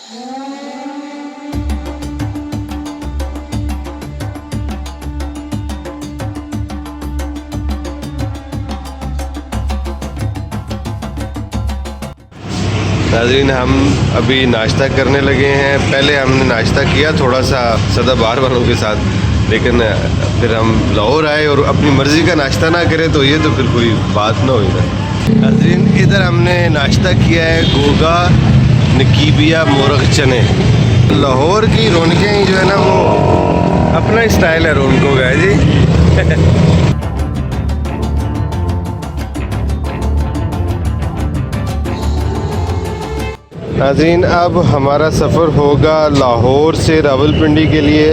नाज़रीन, हम अभी नाश्ता करने लगे हैं। पहले हमने नाश्ता किया थोड़ा सा सदाबहार वालों के साथ, लेकिन फिर हम लाहौर आए और अपनी मर्ज़ी का नाश्ता ना करें तो ये तो फिर कोई बात ना हुई ना। नाज़रीन, इधर हमने नाश्ता किया है गोगा नकीबिया मोरग चने। लाहौर की रौनकें जो है ना वो अपना स्टाइल है रौनकों का जी। नाज़रीन, अब हमारा सफ़र होगा लाहौर से रावलपिंडी के लिए।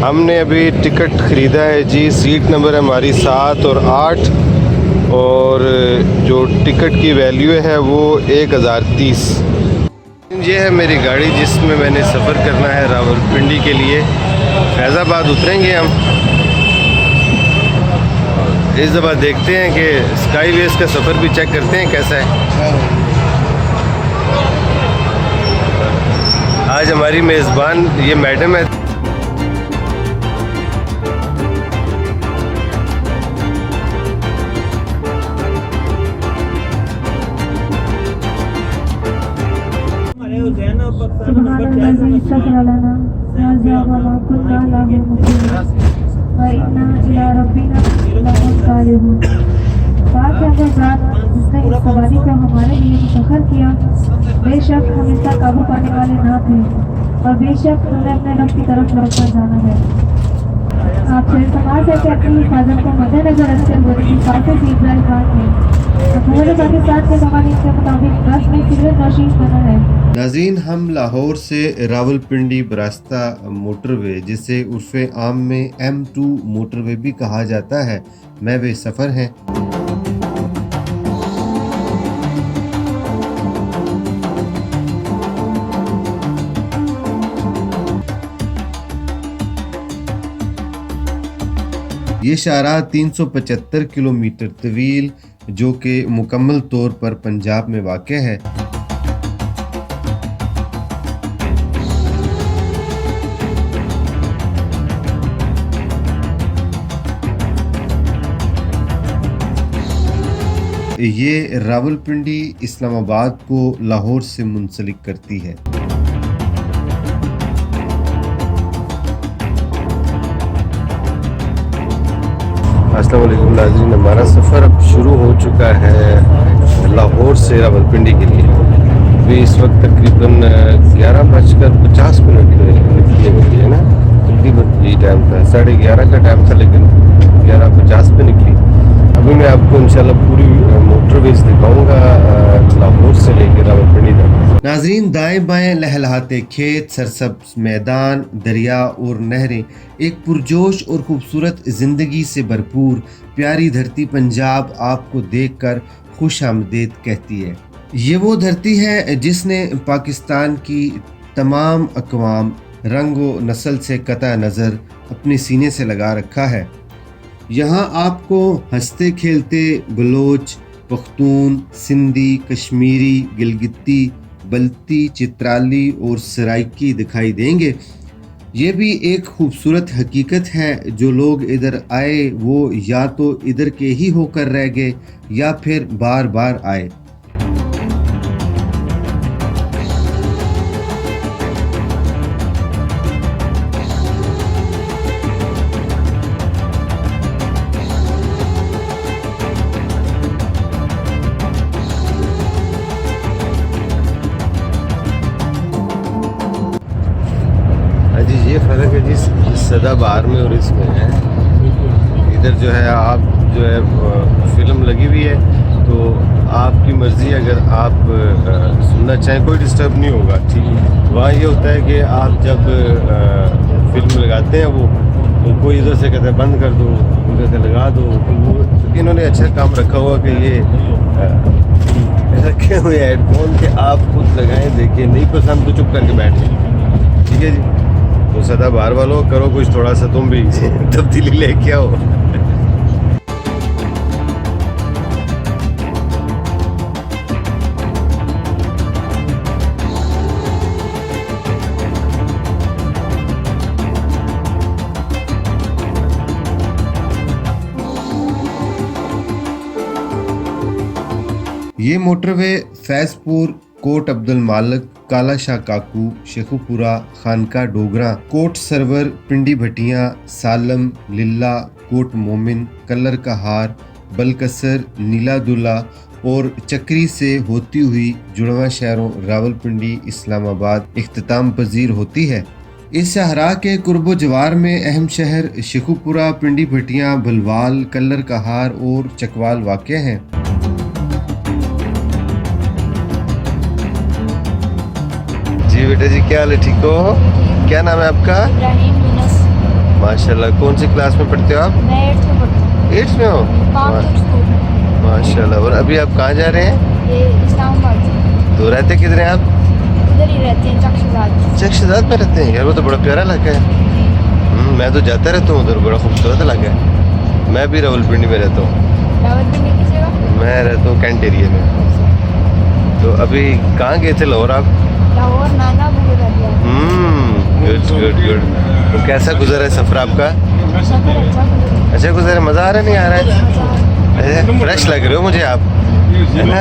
हमने अभी टिकट ख़रीदा है जी। सीट नंबर है हमारी 7 और 8 और जो टिकट की वैल्यू है वो 1030। ये है मेरी गाड़ी जिसमें मैंने सफ़र करना है रावलपिंडी के लिए। फैज़ाबाद उतरेंगे हम। इस दफ़ा देखते हैं कि स्काईवेज का सफ़र भी चेक करते हैं कैसा है। आज हमारी मेज़बान ये मैडम है। जिसने इस सवारी को हमारे लिए मुसख्खर किया, बेशक हम इसका काबू पाने वाले ना थे और बेशक हमें अपने रब की तरफ लौटकर जाना है। आप फिर समाज है कि अपनी हिफाजत को मद्देनजर रखते हुए हिफाजत से इब्राहिम खान ने हुकूमत पाकिस्तान के कवानीन के मुताबिक बस में सिगरेट नोशी मना है। नाज़रीन, हम लाहौर से रावलपिंडी बरास्ता मोटरवे, जिसे उर्फ़े आम में M2 मोटरवे भी कहा जाता है, में वे सफ़र हैं। ये शाहराह 375 किलोमीटर तवील जो कि मुकम्मल तौर पर पंजाब में वाक़ है। ये रावलपिंडी इस्लामाबाद को लाहौर से मुंसलिक करती है। अस्सलाम वालेकुम नाज़रीन, हमारा सफ़र अब शुरू हो चुका है लाहौर से रावलपिंडी के लिए। अभी इस वक्त तकरीबन 11:50 निकली है ना, तकरीबन यही टाइम था। 11:30 का टाइम था लेकिन 11:50 पे निकली। अभी मैं आपको इंशाल्लाह पूरी मोटरवेज दिखाऊंगा लाहौर से लेकर रावलपिंडी तक। नाज़रीन, दाएं बाएं लहलहाते खेत, सरसब्ज मैदान, दरिया और नहरें, एक पुरजोश और खूबसूरत ज़िंदगी से भरपूर प्यारी धरती पंजाब आपको देखकर खुश आमदीद कहती है। ये वो धरती है जिसने पाकिस्तान की तमाम अक़वाम, रंग व नस्ल से कता नज़र अपने सीने से लगा रखा है। यहाँ आपको हंसते खेलते बलोच, पख्तून, सिंधी, कश्मीरी, गिलगिती, बल्ती, चित्राली और सराइकी दिखाई देंगे। ये भी एक खूबसूरत हकीकत है। जो लोग इधर आए वो या तो इधर के ही होकर रह गए या फिर बार बार आए। ये फ़र्क है जिस सदाबहार में और इसमें है। इधर जो है आप जो है फिल्म लगी हुई है तो आपकी मर्ज़ी, अगर आप सुनना चाहें कोई डिस्टर्ब नहीं होगा, ठीक है। वहाँ ये होता है कि आप जब फिल्म लगाते हैं वो तो कोई इधर से कहता है बंद कर दो, उधर से लगा दो। तो इन्होंने अच्छा काम रखा हुआ कि ये रखे हुए हेडफोन के आप खुद लगाएं, देखिए नहीं पसंद तो चुप करके बैठ जाए, ठीक है जी। तो सदाबहार वालों, करो कुछ थोड़ा सा तुम भी तब्दीली लेके आओ। ये मोटरवे फैजपुर, कोट अब्दुल मालिक, काला शाह काकू, शेखुपुरा, खानका डोगरा, कोट सरवर, पिंडी भटिया, सालम, लिल्ला, कोट मोमिन, कल्लर कहार, बलकसर, नीलादुल्ला और चक्री से होती हुई जुड़वा शहरों रावलपिंडी, इस्लामाबाद इख्तिताम पजीर होती है। इस शाहराह के कुर्बो जवार में अहम शहर शेखुपुरा, पिंडी भटिया, भलवाल, कल्लर कहार और चकवाल वाक़ हैं। जी बेटा जी, क्या हाल है, ठीक हो? क्या नाम है आपका? इब्राहिम यूनुस। माशाल्लाह। कौन सी क्लास में पढ़ते हो आप? मैं 8th में पढ़ता हूँ। 8th में हो? कामतुर स्कूल में। माशाल्लाह। और अभी आप कहाँ जा रहे हैं? ये इस्लामाबाद से। तो रहते किधर हैं आप? इधर ही रहते हैं, चक्षुदाद। चक्षुदाद में रहते हैं? यार वो तो बड़ा प्यारा इलाका है। मैं तो जाता रहता हूँ उधर, बड़ा खूबसूरत इलाका है। मैं भी रावलपिंडी में रहता हूँ। रावलपिंडी की जगह? मैं रहता हूँ कैंट एरिया में। तो अभी कहाँ गए थे लाहौर आप? लाहौर नाना बुगे दरिया। Good good good. तो कैसा गुजरा है सफ़र आपका? सफर अच्छा गुजरा। अच्छा गुजरा? मज़ा आ रहा नहीं आ रहा है? अरे फ्रेश लग रहे हो मुझे आप, है ना?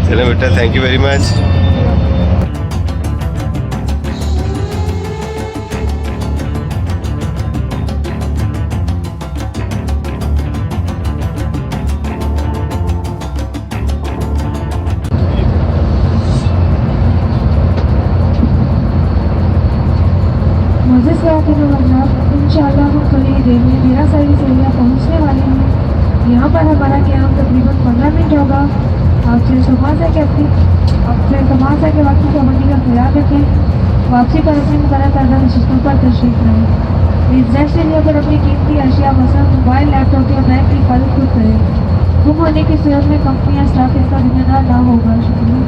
चलो बेटा, थैंक यू वेरी मच। इंशाअल्लाह हम थोड़ी देर में मेरा सारी एरिया पहुंचने वाले हैं। यहाँ पर हमारा क्याम तकरीबन 15 मिनट होगा। आप फिर समाजा के वक्त पाबंदी का ख्याल रखें। वापसी पर अपने मुकर्रर करदा नशिस्तों पर तशरीफ लाएं। इस रेस्ट एरिया पर अपनी कीमती अशिया मसलन मोबाइल, लैपटॉप या बैग की हिफाजत खुद करें। गुम होने की सूरत में कंपनी या स्टाफ इसका जिम्मेदार ना होगा। शुक्रिया।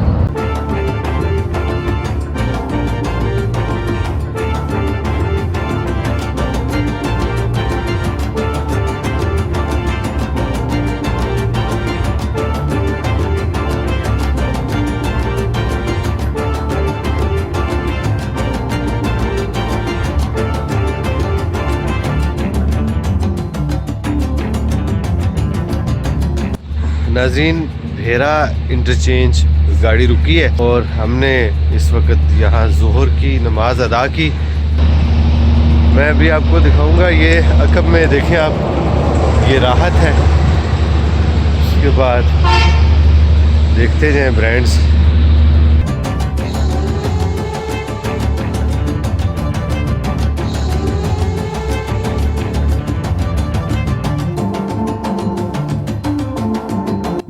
नाज़रीन, भेरा इंटरचेंज गाड़ी रुकी है और हमने इस वक्त यहाँ ज़ोहर की नमाज अदा की। मैं अभी आपको दिखाऊंगा, ये अकब में देखें आप, ये राहत है। उसके बाद देखते जाएं ब्रांड्स।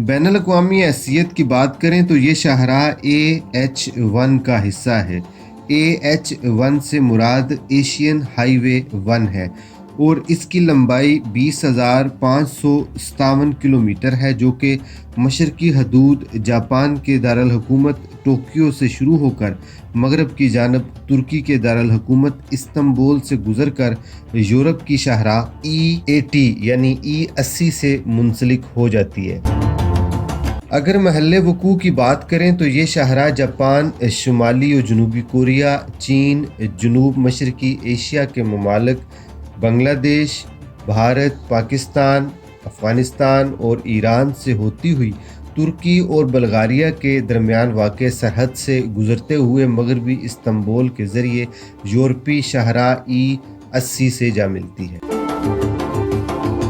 बैनुल अक़वामी हैसियत की बात करें तो ये शाहराह AH1 का हिस्सा है। AH1 से मुराद एशियन हाईवे 1 है और इसकी लंबाई 20,557 किलोमीटर है, जो कि मशरकी हदूद जापान के दारुल हुकूमत टोक्यो से शुरू होकर मगरब की जानब तुर्की के दारुल हुकूमत इस्तांबुल से गुजर कर यूरोप की शाहराह E80 यानी E80 से मुंसलिक हो जाती है। अगर महल्ले वकू की बात करें तो ये शाहराह जापान, शुमाली और जनूबी कोरिया, चीन, जनूब मशरकी एशिया के ममालिक, बांग्लादेश, भारत, पाकिस्तान, अफ़गानिस्तान और ईरान से होती हुई तुर्की और बल्गारिया के दरमियान वाक़ सरहद से गुज़रते हुए मगरबी इस्तांबुल के ज़रिए यूरोपी शाहराह E80 से जा मिलती है।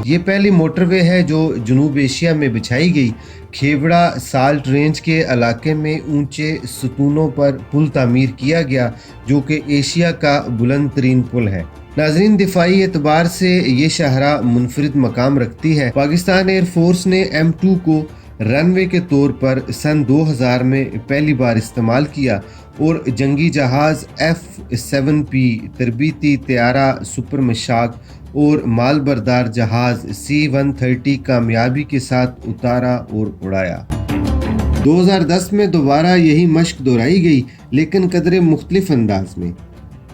ये पहली मोटरवे है जो जनूब एशिया में बिछाई गई। खेवड़ा साल्ट रेंज के इलाके में ऊंचे सतूनों पर पुल तामीर किया गया, जो कि एशिया का बुलंद तरीन पुल है। नाज़रीन, दिफाई एतबार से ये शाहराह मुनफरिद मकाम रखती है। पाकिस्तान एयरफोर्स ने M2 को रनवे के तौर पर सन 2000 में पहली बार इस्तेमाल किया और जंगी जहाज़ F-7P, तरबीती तैयारा सुपर मशाक और मालबरदार जहाज़ C-130 कामयाबी के साथ उतारा और उड़ाया। 2010 में दोबारा यही मश्क दोहराई गई, लेकिन कदरे मुख्तलिफ अंदाज में।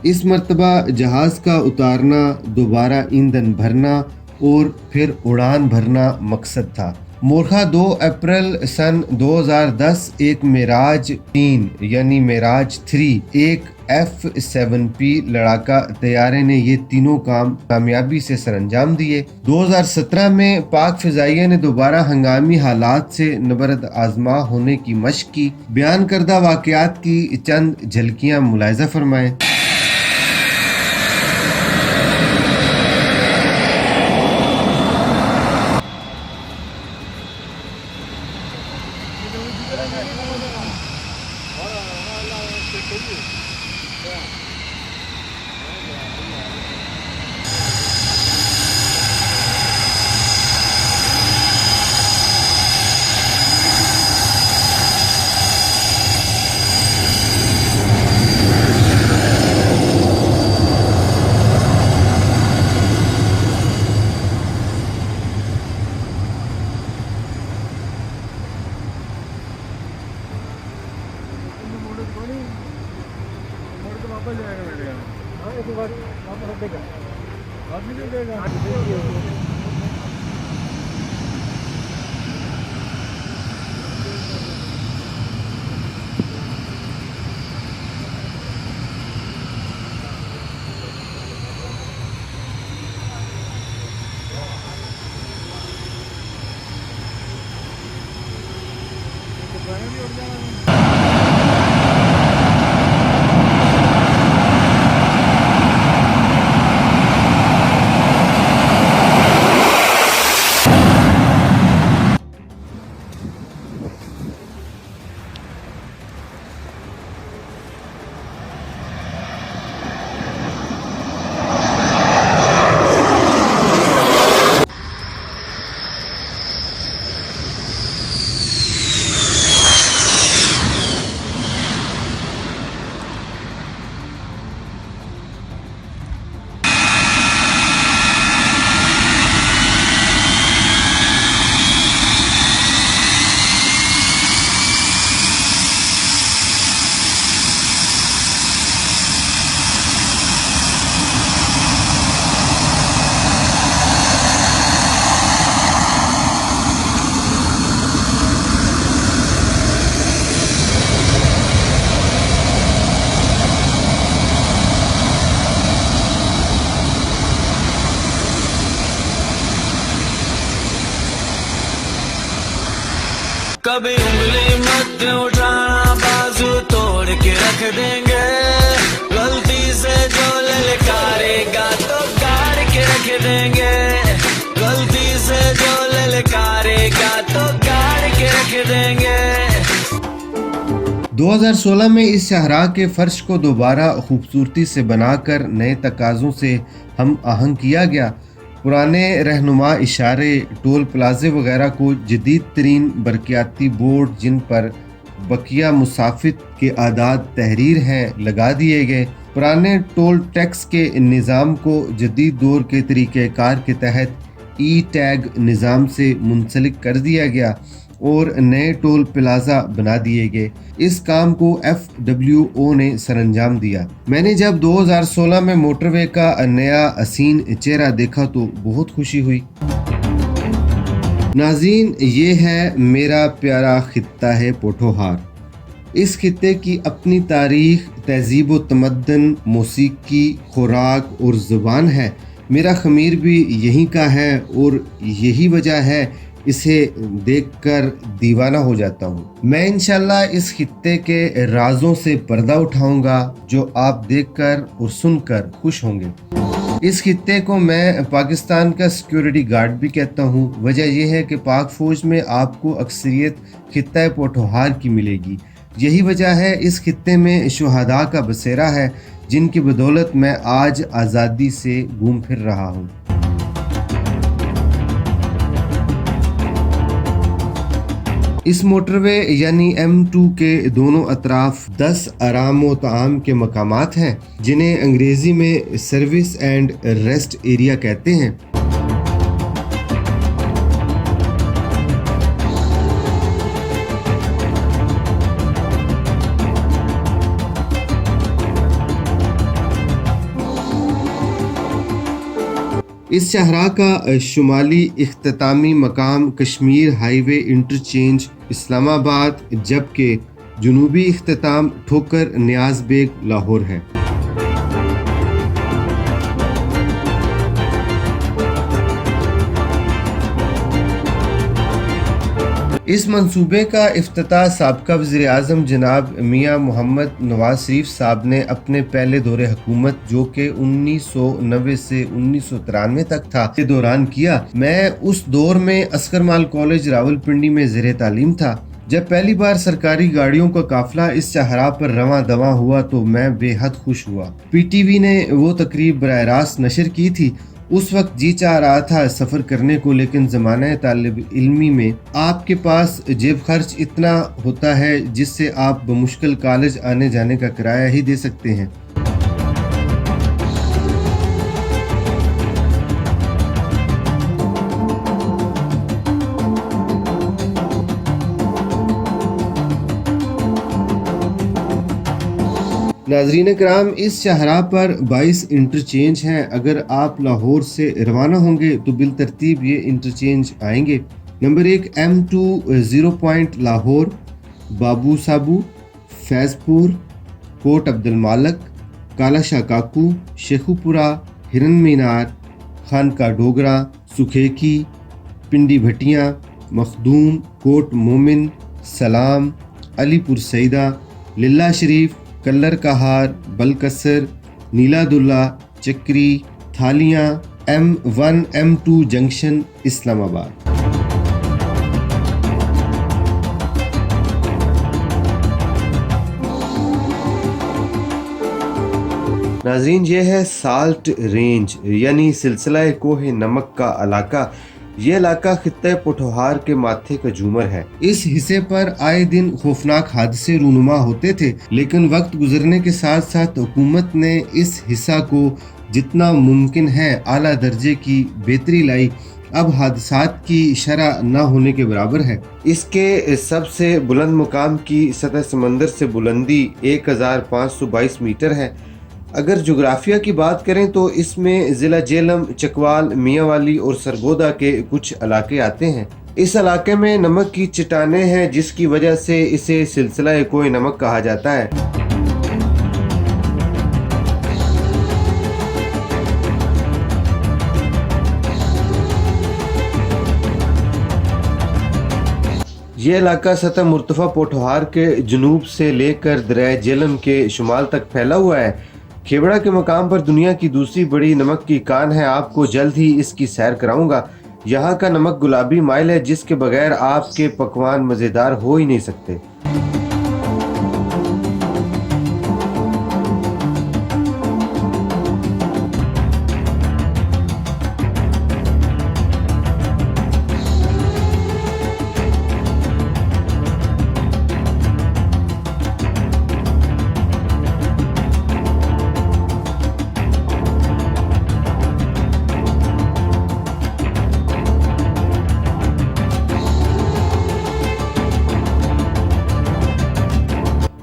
इस मरतबा जहाज़ का उतारना, दोबारा ईंधन भरना और फिर उड़ान भरना मकसद था। मोरखा 2 अप्रैल सन 2010, एक मेराज 3 यानी मेराज 3, एक F-7P लड़ाका तैयारे ने ये तीनों काम कामयाबी से सरअंजाम दिए। 2017 में पाक फिजाइया ने दोबारा हंगामी हालात से नबरद आजमा होने की मशक की। बयान करदा वाकयात की चंद झलकियां मुलाहिजा फरमाएं। कभी उंगली मत उठाना, बाजू तोड़ के रख देंगे। गलती से जो ललकारेगा तो गाड़ के रख देंगे। गलती से जो ललकारेगा तो गाड़ के रख देंगे। 2016 में इस शाहराह के फर्श को दोबारा खूबसूरती से बनाकर नए तकाज़ों से हम आहंग किया गया। पुराने रहनुमा इशारे, टोल प्लाजे वगैरह को जदीद तरीन बरकियाती बोर्ड जिन पर बकिया मुसाफिर के आदाद तहरीर हैं लगा दिए गए। पुराने टोल टैक्स के निज़ाम को जदीद दौर के तरीक़ेकार के तहत ई टैग निज़ाम से मुंसलिक कर दिया गया और नए टोल प्लाजा बना दिए गए। इस काम को FWO ने सरअंजाम दिया। मैंने जब 2016 में मोटरवे का नया हसीन चेहरा देखा तो बहुत खुशी हुई। नाज़रीन, ये है मेरा प्यारा खित्ता है पोठोहार। इस खित्ते की अपनी तारीख, तहजीब व तमद्दन, मौसीकी, खुराक और ज़ुबान है। मेरा ख़मीर भी यहीं का है और यही वजह है इसे देखकर दीवाना हो जाता हूँ। मैं इंशाल्लाह इस खित्ते के राजों से पर्दा उठाऊंगा जो आप देखकर और सुनकर खुश होंगे। इस खित्ते को मैं पाकिस्तान का सिक्योरिटी गार्ड भी कहता हूँ। वजह यह है कि पाक फौज में आपको अक्सरियत खित्ता पोठोहार की मिलेगी। यही वजह है इस खित्ते में शुहदा का बसेरा है, जिनकी बदौलत मैं आज आज़ादी से घूम फिर रहा हूँ। इस मोटरवे यानी M2 के दोनों अतराफ 10 आराम व ताम के मकामात हैं, जिन्हें अंग्रेजी में सर्विस एंड रेस्ट एरिया कहते हैं। इस शाहराह का शुमाली इख्तितामी मकाम कश्मीर हाईवे इंटरचेंज इस्लामाबाद जबकि जनूबी इख्तिताम ठोकर नियाज बेग लाहौर है। इस मंसूबे का इफ्तिताह साबका वज़ीर-ए-आज़म जनाब मियाँ मोहम्मद नवाज शरीफ साहब ने अपने पहले दौरे हुकूमत जो कि 1990 से 1993 तक था के दौरान किया। मैं उस दौर में अस्कर माल कॉलेज रावलपिंडी में ज़ेरे तालीम था। जब पहली बार सरकारी गाड़ियों का काफिला इस शाहराह पर रवां दवां हुआ तो मैं बेहद खुश हुआ। पीटीवी ने वो तकरीब बराह रास्त नशर की थी। उस वक्त जी चाह रहा था सफ़र करने को, लेकिन ज़माने तालिब इल्मी में आपके पास जेब खर्च इतना होता है जिससे आप बमुश्किल कॉलेज आने जाने का किराया ही दे सकते हैं। नाज़रीन कराम, इस शाहराह पर 22 इंटरचेंज हैं। अगर आप लाहौर से रवाना होंगे तो बिल तरतीब ये इंटरचेंज आएंगे। नंबर 1 M2 0 पॉइंट लाहौर, बाबू साबू, फैज़पुर, कोट अब्दुल मालिक, काला शाह काकू, शेखुपुरा, हिरन मीनार, खानका डोगरा, सुखेकी, पिंडी भटियाँ, मखदूम, कोट मोमिन, सलाम, अलीपुर सईदा, लिल्ला शरीफ, कल्लर कहार, बलकसर, नीलादुल्ला, चक्री, थालियाँ, M1 M2 जंक्शन इस्लामाबाद। नाज़रीन, ये है साल्ट रेंज यानी सिलसिला कोहे नमक का इलाका। ये इलाका खित्ते पोठोहार के माथे का झूमर है। इस हिस्से पर आए दिन खौफनाक हादसे रूनुमा होते थे, लेकिन वक्त गुजरने के साथ साथ हुकूमत ने इस हिस्सा को जितना मुमकिन है आला दर्जे की बेहतरी लाई। अब हादसात की शरह न होने के बराबर है। इसके सबसे बुलंद मुकाम की सतह समंदर से बुलंदी 1522 मीटर है। अगर जोग्राफिया की बात करें तो इसमें ज़िला जेलम, चकवाल, मियांवाली और सरगोदा के कुछ इलाके आते हैं। इस इलाके में नमक की चट्टानें हैं जिसकी वजह से इसे सिलसिला कोहे नमक कहा जाता है। ये इलाका सतह मुर्तफा पोठोहार के जनूब से लेकर दरिया जेलम के शुमाल तक फैला हुआ है। खेबड़ा के मकाम पर दुनिया की दूसरी बड़ी नमक की कान है। आपको जल्द ही इसकी सैर कराऊंगा। यहाँ का नमक गुलाबी माइल है जिसके बगैर आपके पकवान मज़ेदार हो ही नहीं सकते।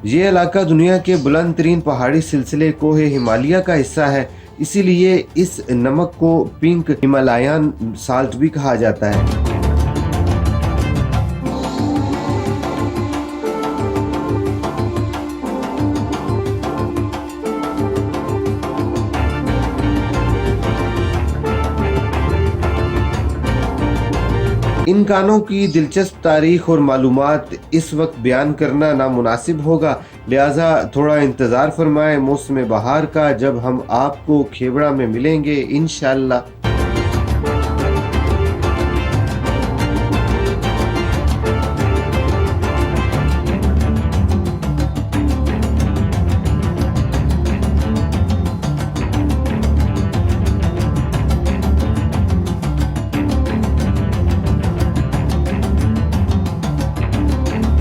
ये इलाका दुनिया के बुलंद तरीन पहाड़ी सिलसिले कोहे हिमालय का हिस्सा है, इसीलिए इस नमक को पिंक हिमालयन साल्ट भी कहा जाता है। इन कानों की दिलचस्प तारीख और मालूमात इस वक्त बयान करना नामुनासिब होगा, लिहाजा थोड़ा इंतज़ार फरमाएं मौसम बहार का, जब हम आपको खेबड़ा में मिलेंगे इंशाअल्लाह।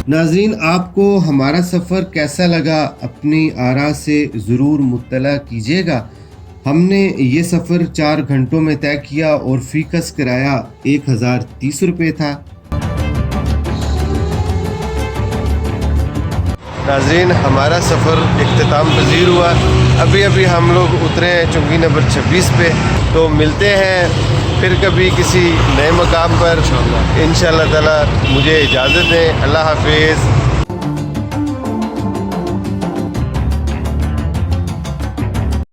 नाज़रीन, आपको हमारा सफ़र कैसा लगा अपनी आरा से ज़रूर मुत्तला कीजिएगा। हमने ये सफ़र 4 घंटों में तय किया और फ़ीकस किराया 1030 रुपये था। नाजरीन, हमारा सफ़र इख्तिताम पजीर हुआ। अभी अभी हम लोग उतरे हैं चौकी नंबर 26 पे। तो मिलते हैं फिर कभी किसी नए मकाम पर इंशाअल्लाह ताला। मुझे इजाज़त दें। अल्लाह हाफिज़।